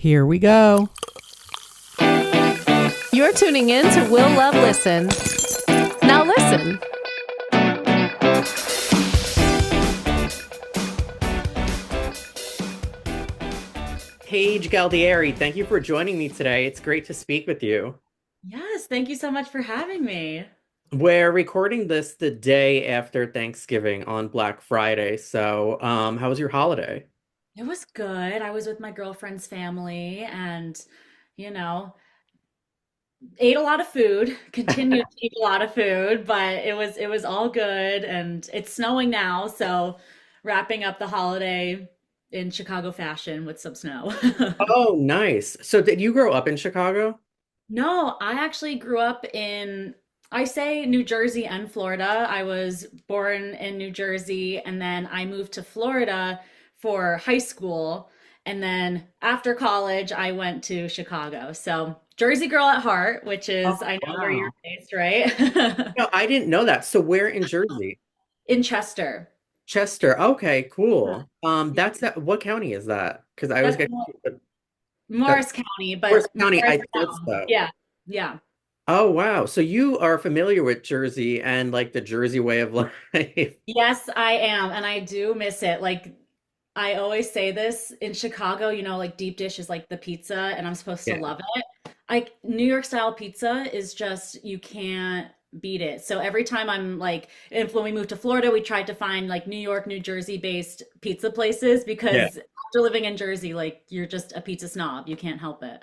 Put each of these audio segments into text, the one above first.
Here we go. You're tuning in to Will Love Listen. Now listen. Paige Galdieri, thank you for joining me today. It's great to speak with you. Yes, thank you so much for having me. We're recording this the day after Thanksgiving on Black Friday. So, how was your holiday? It was good. I was with my girlfriend's family and, you know, ate a lot of food, continued to eat a lot of food, but it was all good and it's snowing now, so wrapping up the holiday in Chicago fashion with some snow. Oh, nice. So, did you grow up in Chicago? No, I actually grew up in, I say New Jersey and Florida. I was born in New Jersey and then I moved to Florida for high school. And then after college, I went to Chicago. So, Jersey girl at heart, which Oh, is, I know where you're wow. based, right? No, I didn't know that. So, where in Jersey? In Chester. Chester. Okay, Huh. cool. Yeah, That's that. What county is that? Because I always that's get that Morris County, Morris but County. I thought Morristown. so. Yeah, yeah. Oh, wow. So you are familiar with Jersey and like the Jersey way of life. Yes, I am, and I do miss it. Like I always say this in Chicago, like deep dish is like the pizza, and I'm supposed to Yeah. love it. Like New York style pizza is just you can't beat it. So every time I'm like, and when we moved to Florida, we tried to find like New York, New Jersey based pizza places Yeah. because after living in Jersey, like you're just a pizza snob. You can't help it.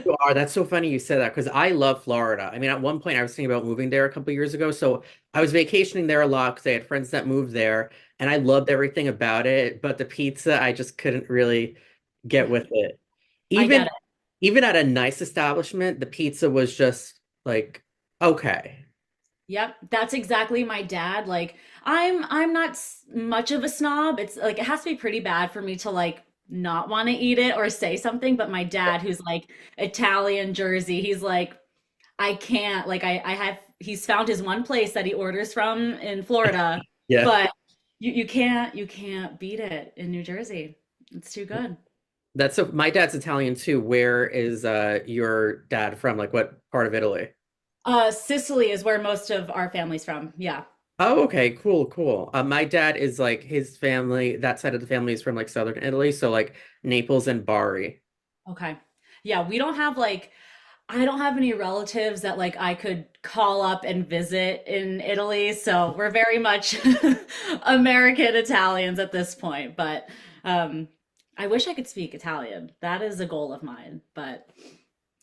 You are. That's so funny you said that because I love Florida. I mean, at one point I was thinking about moving there a couple years ago. So I was vacationing there a lot because I had friends that moved there and I loved everything about it. But the pizza, I just couldn't really get with it. I Even get it. even at a nice establishment, the pizza was just like, okay. Yep, that's exactly my dad. Like I'm not much of a snob. It's like it has to be pretty bad for me to like not want to eat it or say something, but my dad who's like Italian Jersey, he's like I can't like I have he's found his one place that he orders from in Florida, Yeah. but you can't beat it in New Jersey. It's too good. That's so my dad's Italian too. Where is your dad from? Like what part of Italy? Sicily is where most of our family's from. Yeah. Oh, okay, cool, cool. My dad is like his family, that side of the family is from like southern Italy, so like Naples and Bari. Okay. Yeah, we don't have like I don't have any relatives that like I could call up and visit in Italy, so we're very much American Italians at this point, but um I wish I could speak Italian. That is a goal of mine, but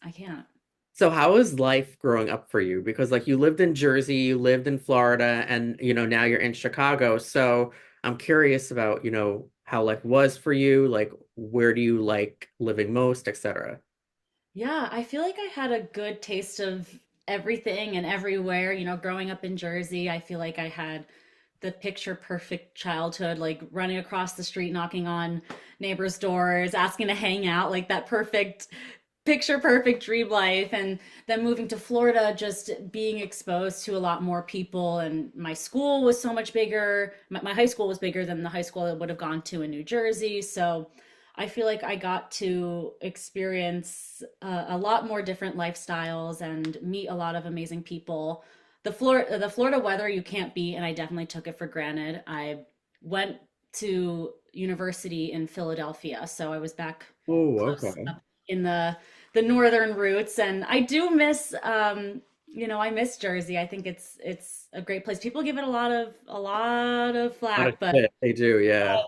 I can't. So how is life growing up for you? Because like you lived in Jersey, you lived in Florida, and now you're in Chicago. So I'm curious about, how life was for you, like where do you like living most, etc. Yeah, I feel like I had a good taste of everything and everywhere. Growing up in Jersey, I feel like I had the picture perfect childhood, like running across the street, knocking on neighbors' doors, asking to hang out, like that perfect picture perfect dream life. And then moving to Florida, just being exposed to a lot more people. And my school was so much bigger. My high school was bigger than the high school I would have gone to in New Jersey. So I feel like I got to experience a lot more different lifestyles and meet a lot of amazing people. The Florida weather you can't beat, and I definitely took it for granted. I went to university in Philadelphia, so I was back Oh, close okay. up in the northern roots, and I do miss I miss Jersey. I think it's a great place. People give it a lot of Not a flack, but fit. They do, yeah.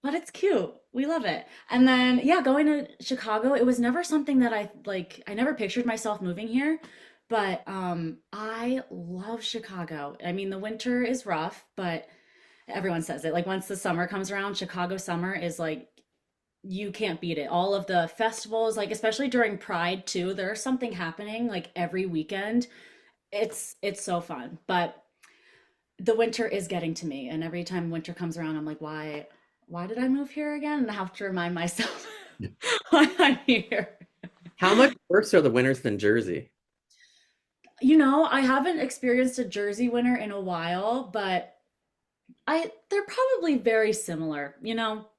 it's cute. We love it. And then yeah, going to Chicago, it was never something that I never pictured myself moving here, but I love Chicago. I mean, the winter is rough, but everyone says it. Like once the summer comes around, Chicago summer is like you can't beat it. All of the festivals, like especially during Pride too, there's something happening like every weekend. It's so fun. But the winter is getting to me, and every time winter comes around, I'm like, why did I move here again? And I have to remind myself why I'm here. How much worse are the winters than Jersey? I haven't experienced a Jersey winter in a while, but they're probably very similar.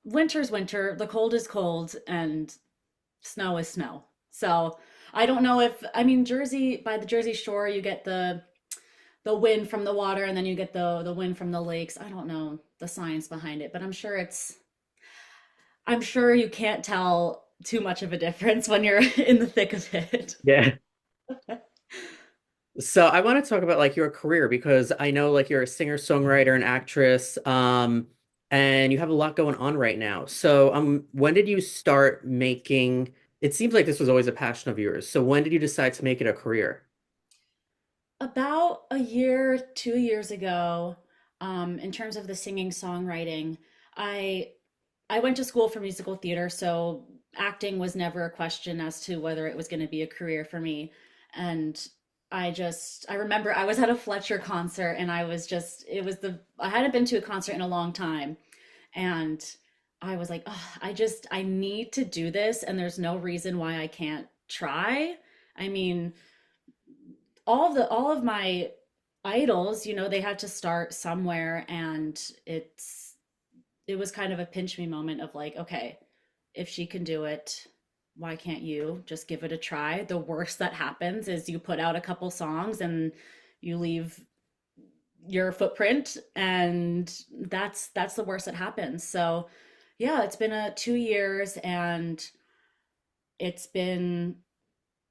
Winter's winter, the cold is cold, and snow is snow. So I don't know if, I mean, Jersey, by the Jersey Shore, you get the wind from the water and then you get the wind from the lakes. I don't know the science behind it, but I'm sure you can't tell too much of a difference when you're in the thick of it. Yeah. So I want to talk about like your career because I know like you're a singer, songwriter, and actress, and you have a lot going on right now. So when did you start making? It seems like this was always a passion of yours. So when did you decide to make it a career? About a year, 2 years ago, in terms of the singing songwriting, I I went to school for musical theater, so acting was never a question as to whether it was going to be a career for me. And I remember I was at a Fletcher concert and I hadn't been to a concert in a long time. And I was like, oh, I need to do this. And there's no reason why I can't try. I mean, all of my idols, they had to start somewhere. And it was kind of a pinch me moment of like, okay, if she can do it, why can't you just give it a try? The worst that happens is you put out a couple songs and you leave your footprint, and that's the worst that happens. So yeah, it's been 2 years, and it's been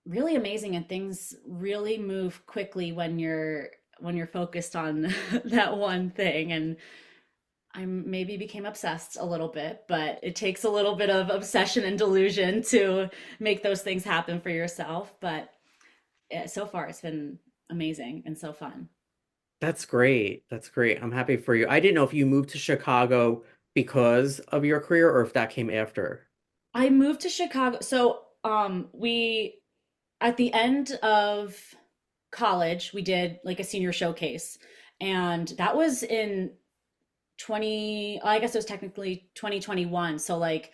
really amazing, and things really move quickly when you're focused on that one thing. And I maybe became obsessed a little bit, but it takes a little bit of obsession and delusion to make those things happen for yourself. But so far, it's been amazing and so fun. That's great. That's great. I'm happy for you. I didn't know if you moved to Chicago because of your career or if that came after. I moved to Chicago. So, we, at the end of college, we did like a senior showcase. And that was in I guess it was technically 2021. So like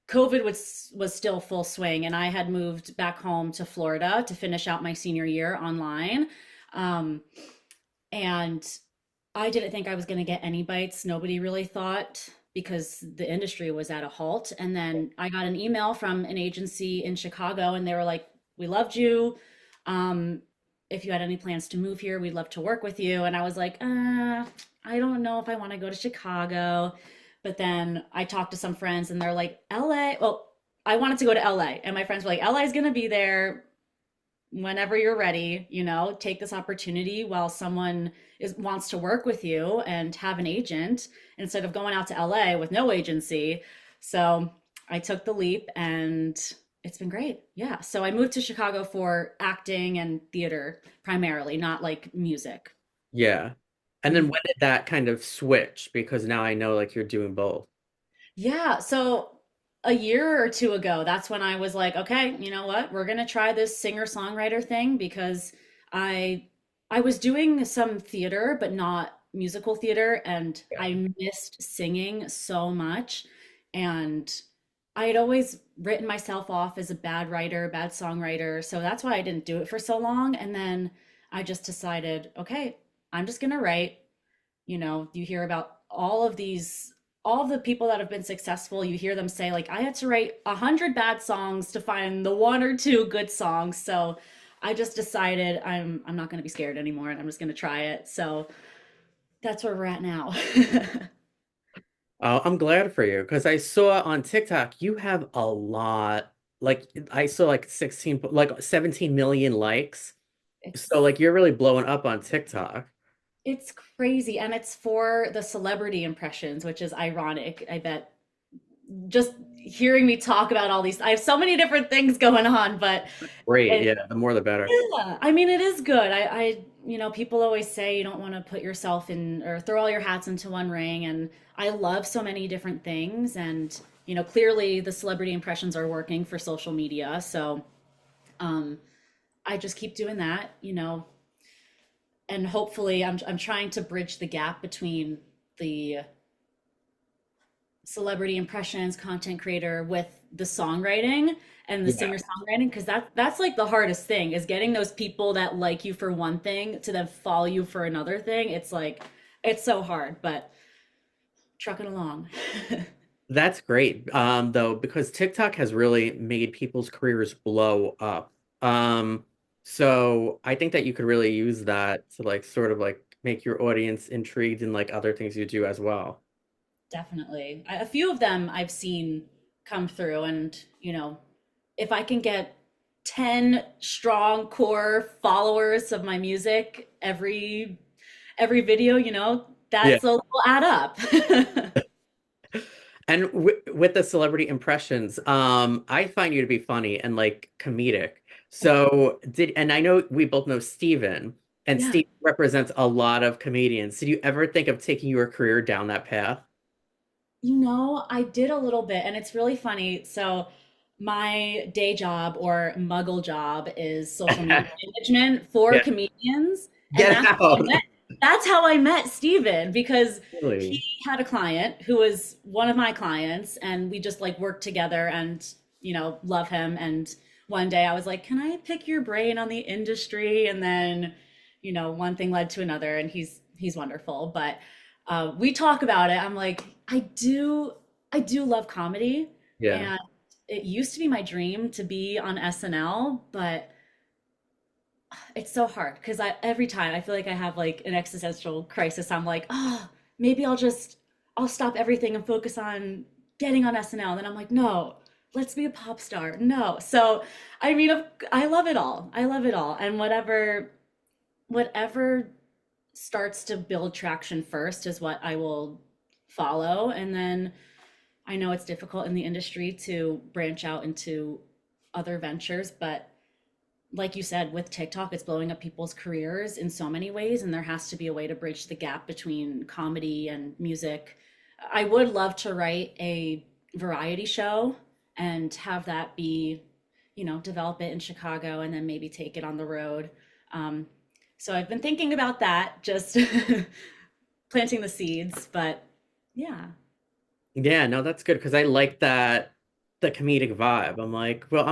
COVID was still full swing, and I had moved back home to Florida to finish out my senior year online. Um, and I didn't think I was going to get any bites. Nobody really thought, because the industry was at a halt. And then I got an email from an agency in Chicago, and they were like, "We loved you. Um, if you had any plans to move here, we'd love to work with you." And I was like, I don't know if I want to go to Chicago. But then I talked to some friends and they're like, LA. Well, I wanted to go to LA. And my friends were like, LA is going to be there whenever you're ready. Take this opportunity while someone wants to work with you and have an agent, instead of going out to LA with no agency. So I took the leap, and it's been great. Yeah. So I moved to Chicago for acting and theater primarily, not like music. Yeah. And then when did that kind of switch? Because now I know like you're doing both. Yeah, so a year or two ago, that's when I was like, okay, you know what? We're gonna try this singer-songwriter thing, because I I was doing some theater, but not musical theater, and I missed singing so much. And I had always written myself off as a bad writer, bad songwriter, so that's why I didn't do it for so long. And then I just decided, okay, I'm just gonna write. You hear about all of the people that have been successful. You hear them say, like, I had to write 100 bad songs to find the one or two good songs. So I just decided I'm not going to be scared anymore, and I'm just going to try it. So that's where we're at now. Oh, I'm glad for you because I saw on TikTok you have a lot. Like I saw like 16, like 17 million likes. So it's like you're really blowing up on TikTok. it's crazy, and it's for the celebrity impressions, which is ironic. I bet, just hearing me talk about all these, I have so many different things going on, but Great. it, Yeah, the more the better. yeah, I mean, it is good. People always say you don't want to put yourself in, or throw all your hats into one ring. And I love so many different things. And, clearly the celebrity impressions are working for social media. So, um, I just keep doing that, and hopefully I'm trying to bridge the gap between the celebrity impressions, content creator, with the songwriting and the Yeah. singer songwriting, because that's like the hardest thing, is getting those people that like you for one thing to then follow you for another thing. It's like, it's so hard, but trucking along. That's great. Though, because TikTok has really made people's careers blow up. So I think that you could really use that to like sort of like make your audience intrigued in like other things you do as well. Definitely. A few of them I've seen come through, and if I can get 10 strong core followers of my music every video, Yeah. that's a little add up. And with the celebrity impressions, I find you to be funny and like comedic. So and I know we both know Steven, and Yeah. Steve represents a lot of comedians. Did you ever think of taking your career down that path? I did a little bit, and it's really funny. So, my day job or muggle job is social media management for Yeah. comedians, and Get out. that's how I met Steven, because he Really? had a client who was one of my clients, and we just like worked together and love him. And one day I was like, "Can I pick your brain on the industry?" And then, one thing led to another, and he's wonderful. But we talk about it. I'm like, I do love comedy, Yeah. and it used to be my dream to be on SNL, but it's so hard because I every time I feel like I have like an existential crisis. I'm like, oh, maybe I'll stop everything and focus on getting on SNL. And then I'm like, no, let's be a pop star. No. So I mean, I love it all. I love it all. And whatever starts to build traction first is what I will follow. And then I know it's difficult in the industry to branch out into other ventures, but like you said, with TikTok, it's blowing up people's careers in so many ways, and there has to be a way to bridge the gap between comedy and music. I would love to write a variety show and have that be, develop it in Chicago and then maybe take it on the road. Um, so I've been thinking about that, just planting the seeds, but yeah. Yeah, no, that's good because I like that the comedic vibe. I'm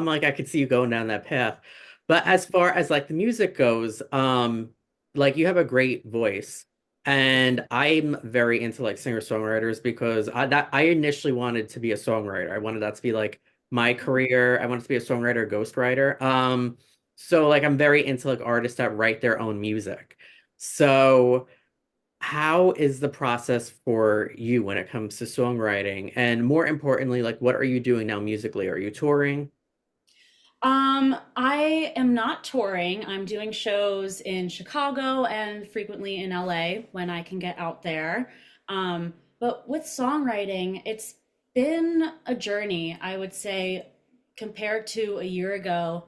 like, I could see you going down that path. But as far as like the music goes, like you have a great voice. And I'm very into like singer-songwriters because I initially wanted to be a songwriter. I wanted that to be like my career. I wanted to be a songwriter, ghostwriter. So like I'm very into like artists that write their own music. So how is the process for you when it comes to songwriting? And more importantly, like what are you doing now musically? Are you touring? I am not touring. I'm doing shows in Chicago and frequently in LA when I can get out there. But with songwriting, it's been a journey, I would say, compared to a year ago.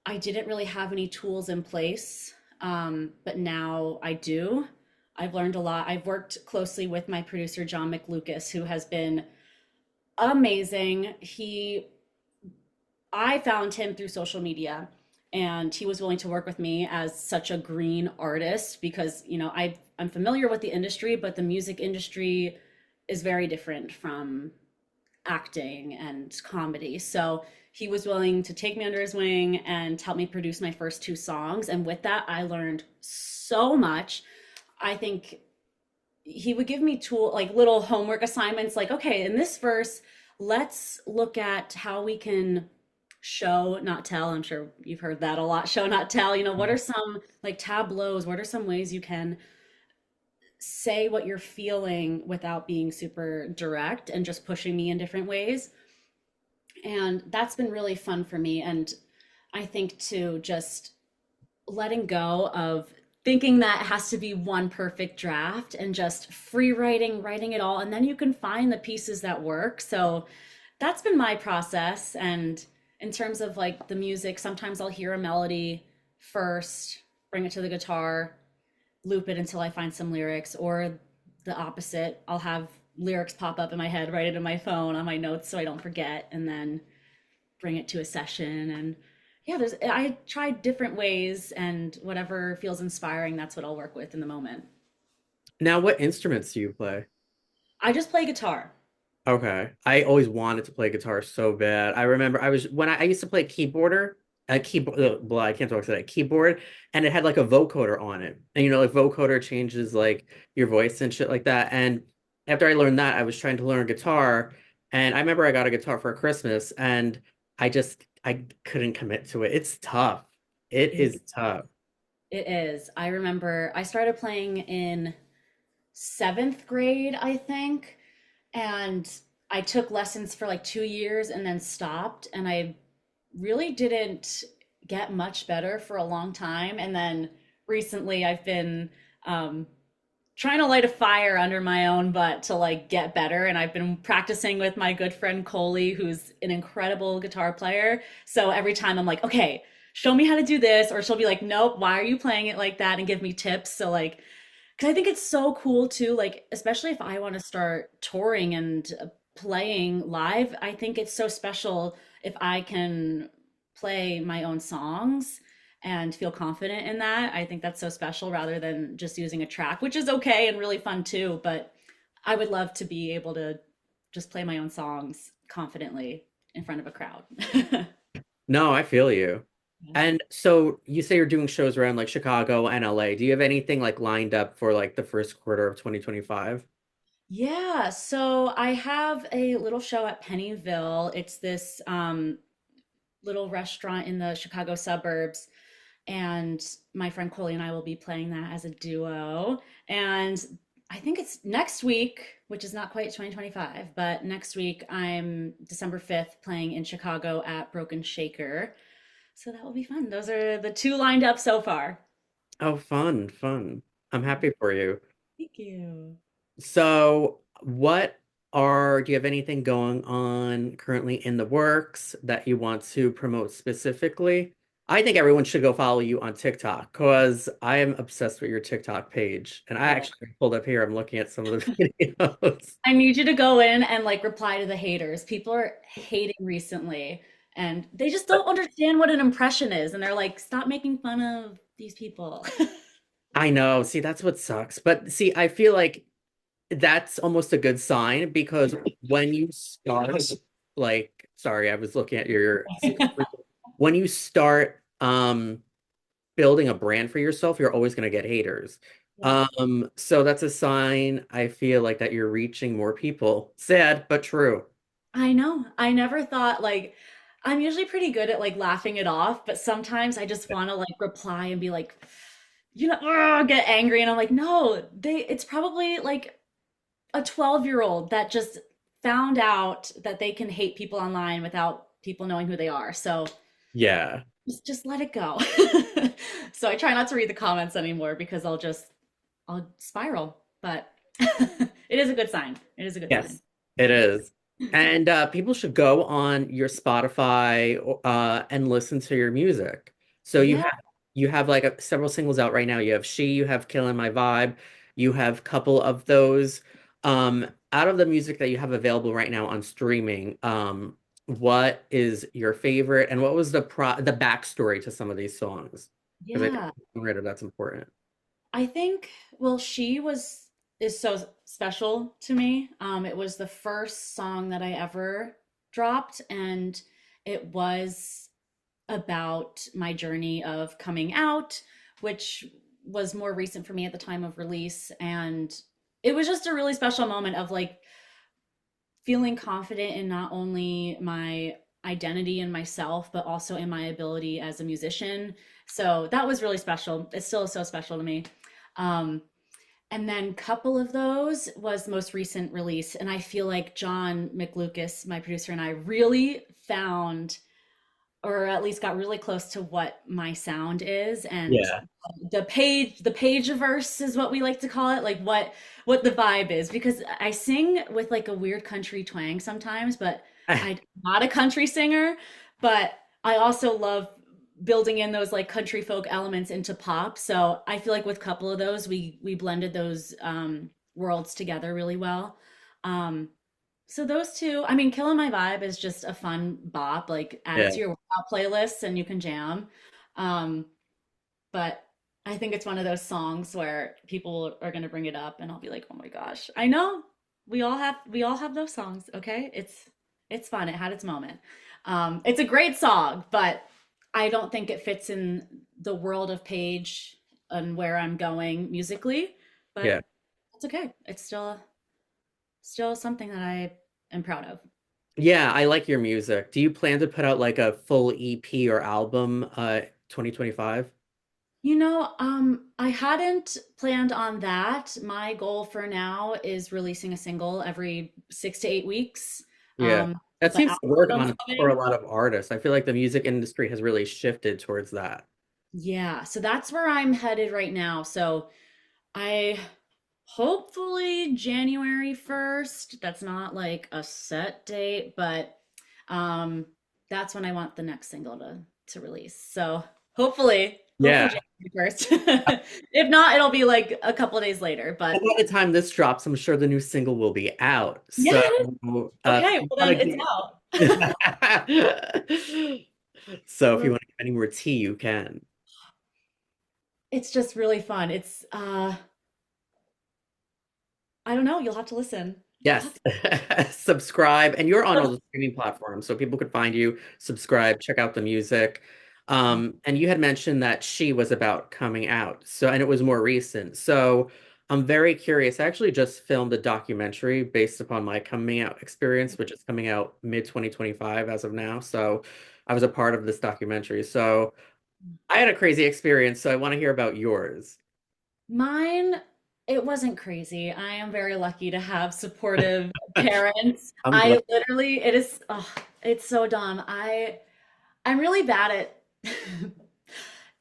I didn't really have any tools in place, but now I do. I've learned a lot. I've worked closely with my producer, John McLucas, who has been amazing. I found him through social media, and he was willing to work with me as such a green artist because, I'm familiar with the industry, but the music industry is very different from acting and comedy. So he was willing to take me under his wing and help me produce my first two songs. And with that, I learned so much. I think he would give me like little homework assignments, like, okay, in this verse, let's look at how we can show not tell. I'm sure you've heard that a lot. Show not tell. What are some like tableaus? What are some ways you can say what you're feeling without being super direct and just pushing me in different ways? And that's been really fun for me. And I think too, just letting go of thinking that it has to be one perfect draft and just free writing it all. And then you can find the pieces that work. So that's been my process. And in terms of like the music, sometimes I'll hear a melody first, bring it to the guitar, loop it until I find some lyrics, or the opposite. I'll have lyrics pop up in my head, write it in my phone on my notes so I don't forget, and then bring it to a session. And yeah, I tried different ways, and whatever feels inspiring, that's what I'll work with in the moment. Now, what instruments do you play? I just play guitar. Okay. I always wanted to play guitar so bad. I remember I used to play keyboarder, a keyboard, blah, I can't talk to that keyboard, and it had like a vocoder on it. And like vocoder changes like your voice and shit like that. And after I learned that, I was trying to learn guitar And I remember I got a guitar for Christmas and I couldn't commit to it. It's tough. It It, is tough. it is. I remember I started playing in seventh grade, I think, and I took lessons for like 2 years and then stopped, and I really didn't get much better for a long time. And then recently I've been um, trying to light a fire under my own butt to like get better. And I've been practicing with my good friend Coley, who's an incredible guitar player. So every time I'm like, okay, show me how to do this, or she'll be like, nope, why are you playing it like that? And give me tips. So like, because I think it's so cool too, like, especially if I want to start touring and playing live, I think it's so special if I can play my own songs and feel confident in that. I think that's so special rather than just using a track, which is okay and really fun too. But I would love to be able to just play my own songs confidently in front of a crowd. No, I feel you. And so you say you're doing shows around like Chicago and LA. Do you have anything like lined up for like the first quarter of 2025? Yeah, so I have a little show at Pennyville. It's this little restaurant in the Chicago suburbs, and my friend Coley and I will be playing that as a duo. And I think it's next week, which is not quite 2025, but next week I'm December 5th playing in Chicago at Broken Shaker. So that will be fun. Those are the two lined up so far. Oh, fun, fun. I'm happy for you. Thank you. So, do you have anything going on currently in the works that you want to promote specifically? I think everyone should go follow you on TikTok because I am obsessed with your TikTok page. And I Oh, actually pulled up here, I'm looking at some of the videos. I need you to go in and like reply to the haters. People are hating recently and they just don't understand what an impression is. And they're like, stop making fun of these people. I know. See, that's what sucks. But see, I feel like that's almost a good sign because when you start, like, sorry, I was looking at your, when you start building a brand for yourself, you're always going to get haters. Yeah. So that's a sign I feel like that you're reaching more people. Sad, but true. I know. I never thought like I'm usually pretty good at like laughing it off, but sometimes I just want to like reply and be like, "Ugh," get angry. And I'm like, no, it's probably like a 12-year-old that just found out that they can hate people online without people knowing who they are. So Yeah. just let it go. So I try not to read the comments anymore because I'll spiral. But it is a good sign. It is a good sign. Yes, it is. And people should go on your Spotify and listen to your music. So Yeah. you have like several singles out right now. You have She, you have Killing My Vibe, you have a couple of those. Out of the music that you have available right now on streaming, what is your favorite and what was the backstory to some of these songs? Because I think Yeah. that's important. I think, well, She was is so special to me. It was the first song that I ever dropped, and it was about my journey of coming out, which was more recent for me at the time of release. And it was just a really special moment of like feeling confident in not only my identity and myself, but also in my ability as a musician. So that was really special. It's still so special to me. Um, and then couple of those was the most recent release. And I feel like John McLucas, my producer, and I really found or at least got really close to what my sound is. And Yeah. the page verse is what we like to call it, like what the vibe is, because I sing with like a weird country twang sometimes, but I'm not a country singer. But I also love building in those like country folk elements into pop. So I feel like with a couple of those we blended those worlds together really well. um so those two, I mean, Killing My Vibe is just a fun bop, like add it Yeah. to your workout playlist and you can jam. Um, but I think it's one of those songs where people are gonna bring it up and I'll be like, oh my gosh, I know we all have those songs, okay? It's fun. It had its moment. It's a great song, but I don't think it fits in the world of Paige and where I'm going musically, Yeah. but it's okay. It's still something that I am proud of. Yeah, I like your music. Do you plan to put out like a full EP or album 2025? I hadn't planned on that. My goal for now is releasing a single every 6 to 8 weeks. Yeah. That But seems to work albums on for a coming. lot of artists. I feel like the music industry has really shifted towards that. Yeah, so that's where I'm headed right now. So I hopefully January 1st. That's not like a set date, but um that's when I want the next single to release. So hopefully Yeah. January 1st. If not, it'll be like a couple days later, Well, but by the time this drops, I'm sure the new single will be out. yeah, So, if okay, you well want then to it's get out. so if you Well, want to give any more tea, you can. it's just really fun. It's I don't know, you'll have to listen. You'll Yes. have Subscribe. And you're on all to. the streaming platforms, so people could find you, subscribe, check out the music. And you had mentioned that She was about coming out. So, and it was more recent. So I'm very curious. I actually just filmed a documentary based upon my coming out experience, which is coming out mid 2025 as of now. So I was a part of this documentary. So I had a crazy experience. So I want to hear about yours. Mine, it wasn't crazy. I am very lucky to have supportive parents. I'm glad. I literally, it is, oh, it's so dumb. I'm really bad at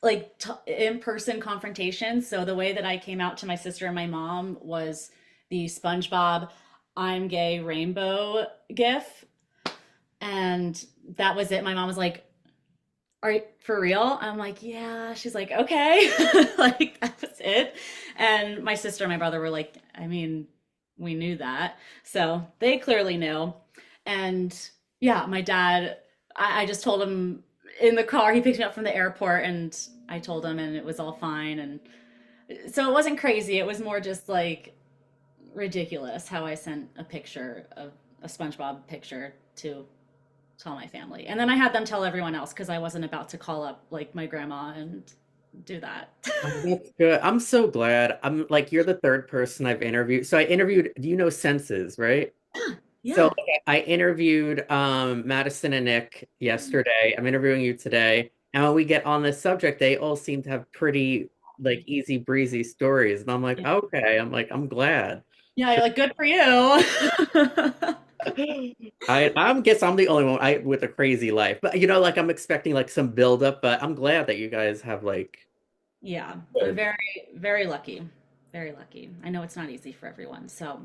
like t in-person confrontations. So the way that I came out to my sister and my mom was the SpongeBob "I'm gay" rainbow gif, and that was it. My mom was like, "Are you for real?" I'm like, "Yeah." She's like, "Okay." Like that was it. And my sister and my brother were like, "I mean, we knew that." So they clearly knew. And yeah, my dad, I just told him in the car, he picked me up from the airport and I told him and it was all fine. And so it wasn't crazy. It was more just like ridiculous how I sent a picture of a SpongeBob picture to tell my family. And then I had them tell everyone else because I wasn't about to call up like my grandma and do that. Oh, that's good. I'm so glad. I'm like, you're the third person I've interviewed. So I interviewed, do you know Senses, right? So Yeah. I interviewed Madison and Nick yesterday. I'm interviewing you today. And when we get on this subject, they all seem to have pretty like easy breezy stories. And I'm like, Yeah. okay. I'm like, I'm glad. Yeah, you're like, good for you. I guess I'm the only one with a crazy life. But like I'm expecting like some buildup, but I'm glad that you guys have like Yeah, I'm good. very, very lucky. Very lucky. I know it's not easy for everyone, so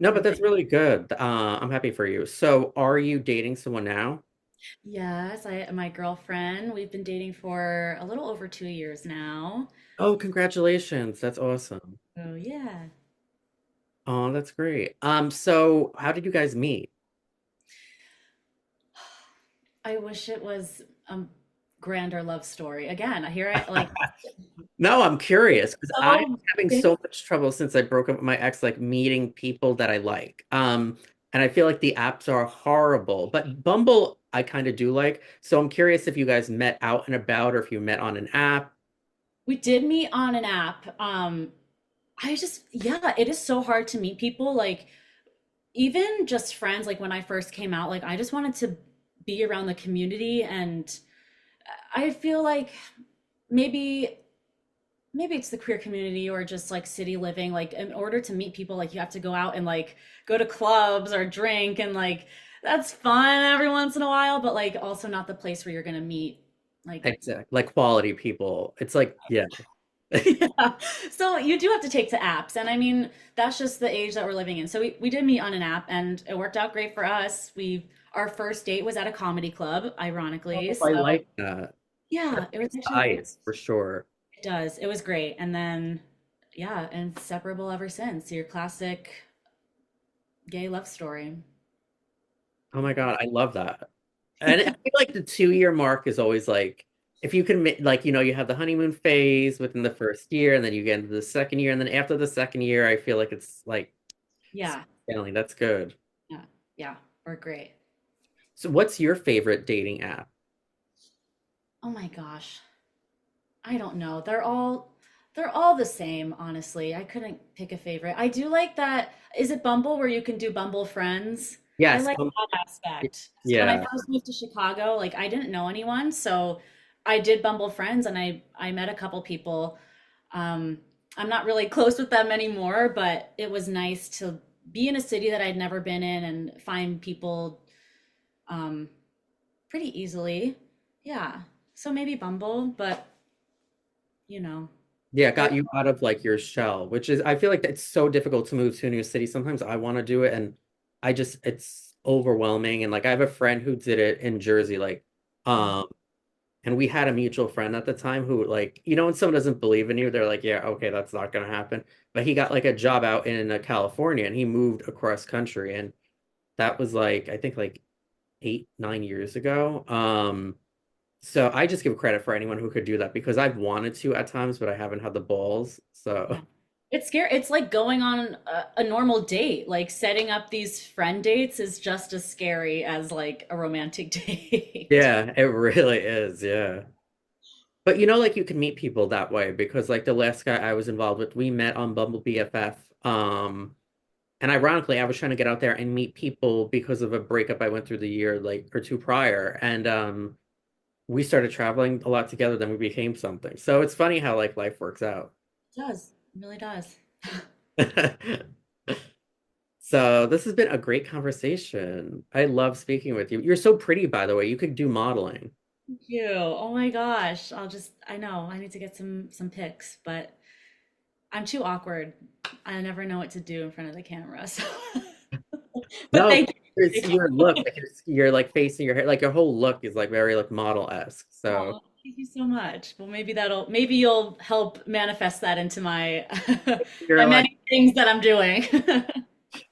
No, but I'm that's thankful. really good. I'm happy for you. So, are you dating someone now? Yes, my girlfriend, we've been dating for a little over 2 years now. Oh, congratulations. That's awesome. Oh yeah. Oh, that's great. So how did you guys meet? I wish it was a grander love story. Again, I hear it like No, I'm curious because I'm so having so much trouble since I broke up with my ex, like meeting people that I like. And I feel like the apps are horrible, but Bumble I kind of do like. So I'm curious if you guys met out and about or if you met on an app. we did meet on an app. Yeah, it is so hard to meet people. Like, even just friends, like when I first came out, like I just wanted to be around the community. And I feel like maybe, maybe it's the queer community or just like city living. Like, in order to meet people, like you have to go out and like go to clubs or drink. And like, that's fun every once in a while, but like also not the place where you're going to meet like Exactly. Like quality people. It's like, yeah. yeah. So you do have to take to apps. And I mean, that's just the age that we're living in. So we did meet on an app and it worked out great for us. Our first date was at a comedy club, ironically. Oh, I So like that. yeah, That it was breaks the actually really, ice for sure. it does. It was great. And then yeah, inseparable ever since. Your classic gay love story. Oh my God, I love that. And I feel like the 2 year mark is always like, if you can, like, you have the honeymoon phase within the first year, and then you get into the second year, and then after the second year, I feel like it's like Yeah. sailing. That's good. Yeah. Yeah. We're great. So, what's your favorite dating app? Oh my gosh. I don't know. They're all the same, honestly. I couldn't pick a favorite. I do like that. Is it Bumble where you can do Bumble friends? I Yes. like that aspect. So when I Yeah. first moved to Chicago, like I didn't know anyone, so I did Bumble friends and I met a couple people. Um, I'm not really close with them anymore, but it was nice to be in a city that I'd never been in and find people um, pretty easily. Yeah. So maybe Bumble, but you know, Yeah, got there. you out of like your shell, which is I feel like it's so difficult to move to a new city. Sometimes I want to do it and I just it's overwhelming. And like I have a friend who did it in Jersey, like um and we had a mutual friend at the time who like, when someone doesn't believe in you, they're like, yeah, okay, that's not gonna happen. But he got like a job out in California and he moved across country and that was like I think like 8, 9 years ago. So I just give credit for anyone who could do that because I've wanted to at times, but I haven't had the balls. So Yeah. It's scary. It's like going on a normal date. Like setting up these friend dates is just as scary as like a romantic date. yeah, it really is. Yeah. But like you can meet people that way because like the last guy I was involved with, we met on Bumble BFF. And ironically, I was trying to get out there and meet people because of a breakup I went through the year like or two prior. And we started traveling a lot together, then we became something. So it's funny how like life works out. It does. It really does. So this has been a great conversation. I love speaking with you. You're so pretty, by the way. You could do modeling. Thank you. Oh my gosh. I know, I need to get some pics, but I'm too awkward. I never know what to do in front of the camera. So but No, thank it's you. your look. Like you're like facing your hair. Like your whole look is like very like model-esque. So Oh, thank you so much. Well, maybe you'll help manifest that into my you're my like, many things that I'm doing.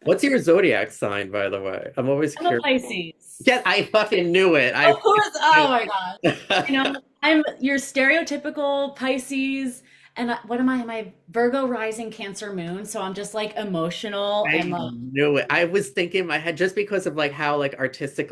what's your zodiac sign, by the way? I'm always I'm a curious. Pisces. Yeah, I fucking knew it. Of course. Oh my God. You I know, I'm your stereotypical Pisces, and what am I? Am I Virgo rising Cancer moon? So I'm just like emotional I and like, knew it. I was thinking in my head just because of like how artistic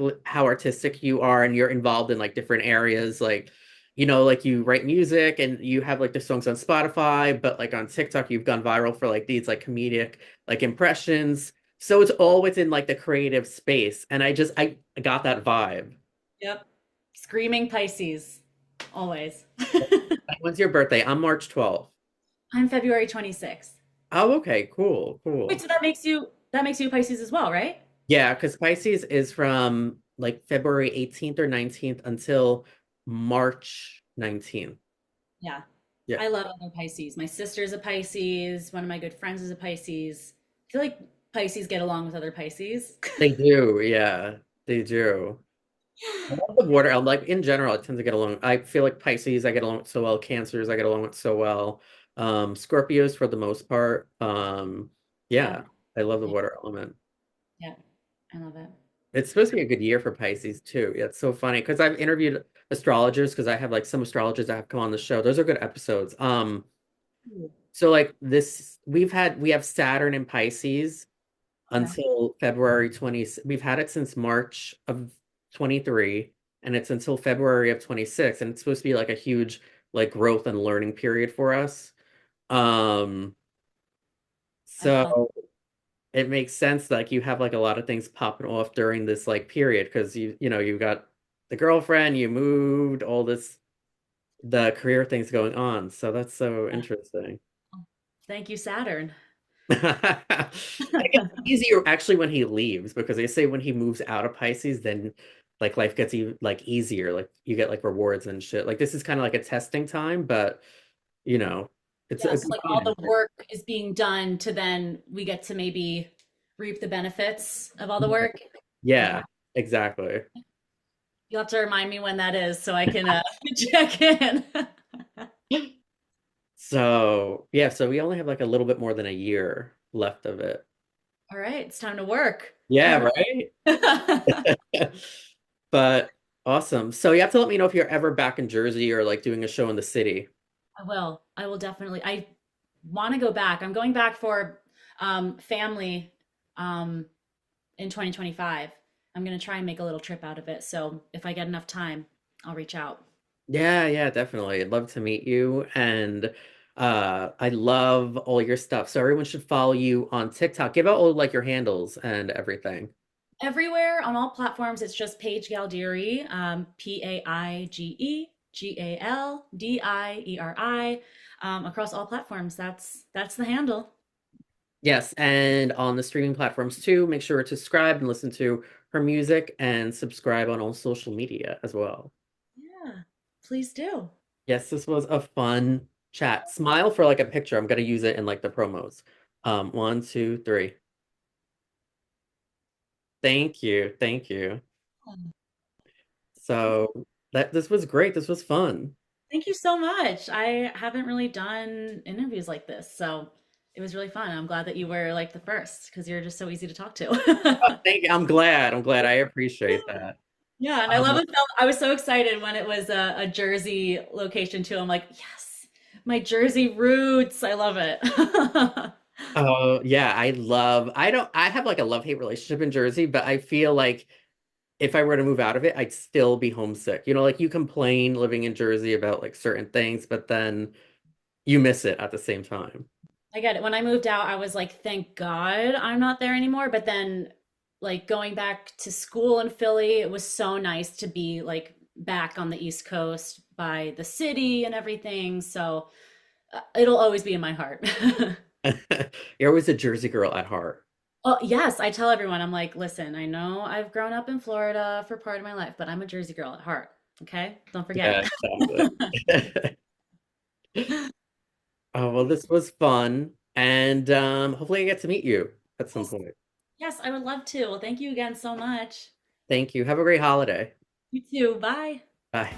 you are and you're involved in like different areas like like you write music and you have like the songs on Spotify but like on TikTok you've gone viral for like these like comedic like impressions. So it's all within like the creative space and I got that vibe. yep, screaming Pisces, always. When's your birthday? I'm March 12th. I'm February 26th. Oh, okay, cool, Wait, cool. so that makes you a Pisces as well, right? Yeah, because Pisces is from like February 18th or 19th until March 19th. Yeah. Yeah, I love other Pisces. My sister's a Pisces. One of my good friends is a Pisces. I feel like Pisces get along with other Pisces. they do. Yeah, they do. I love the water. Like in general, I tend to get along. I feel like Pisces, I get along with so well. Cancers, I get along with so well. Scorpios for the most part. Yeah. Yeah, I love the Yeah. water element. Yeah. I love it. It's supposed to be a good year for Pisces too. Yeah, it's so funny because I've interviewed astrologers because I have like some astrologers that have come on the show. Those are good episodes. Ooh, So like this, we have Saturn in Pisces okay. until February 20. We've had it since March of 23, and it's until February of 26, and it's supposed to be like a huge like growth and learning period for us. Um, I felt so it makes sense like you have like a lot of things popping off during this like period because you've got the girlfriend, you moved, all this the career things going on. So that's so that. interesting. Thank you, Saturn. It gets easier actually when he leaves because they say when he moves out of Pisces, then like life gets even like easier. Like you get like rewards and shit. Like this is kind of like a testing time, but you know, it's a Yes, good like all time. the work is being done to then we get to maybe reap the benefits of all the work. Yeah, Yeah. exactly. You'll have to remind me when that is so I can check in. So yeah, so we only have like a little bit more than a year left of it. All right, it's time to work. Yeah, Time right. to But awesome. So you have to let me know if you're ever back in Jersey or like doing a show in the city. I will. I will definitely. I want to go back. I'm going back for family um, in 2025. I'm going to try and make a little trip out of it. So if I get enough time, I'll reach out. Yeah, yeah, definitely. I'd love to meet you. And I love all your stuff. So everyone should follow you on TikTok. Give out all like your handles and everything. Everywhere on all platforms, it's just Paige Galdieri, PaigeGaldieri, across all platforms. That's the handle. Yes, and on the streaming platforms too, make sure to subscribe and listen to her music and subscribe on all social media as well. Yeah, please do. Yes, this was a fun chat. Smile for like a picture. I'm gonna use it in like the promos. One, two, three. Thank you. Thank you. So that this was great. This was fun. Thank you so much. I haven't really done interviews like this, so it was really fun. I'm glad that you were like the first because you're just so easy to talk to. Thank you. I'm glad. I'm glad. I appreciate that. Yeah, and I love Um, it. I was so excited when it was a Jersey location too. I'm like, yes, my Jersey roots. I love it. oh yeah, I have like a love-hate relationship in Jersey, but I feel like if I were to move out of it, I'd still be homesick. You know, like you complain living in Jersey about like certain things, but then you miss it at the same time. I get it. When I moved out, I was like, thank God I'm not there anymore. But then, like, going back to school in Philly, it was so nice to be like back on the East Coast by the city and everything. So it'll always be in my heart. You're always a Jersey girl at heart. Oh, yes, I tell everyone, I'm like, listen, I know I've grown up in Florida for part of my life, but I'm a Jersey girl at heart. Okay? Don't forget Yeah, exactly. it. Oh, well, this was fun. And hopefully I get to meet you at some Yes, point. yes, I would love to. Well, thank you again so much. Thank you. Have a great holiday. You too. Bye. Bye.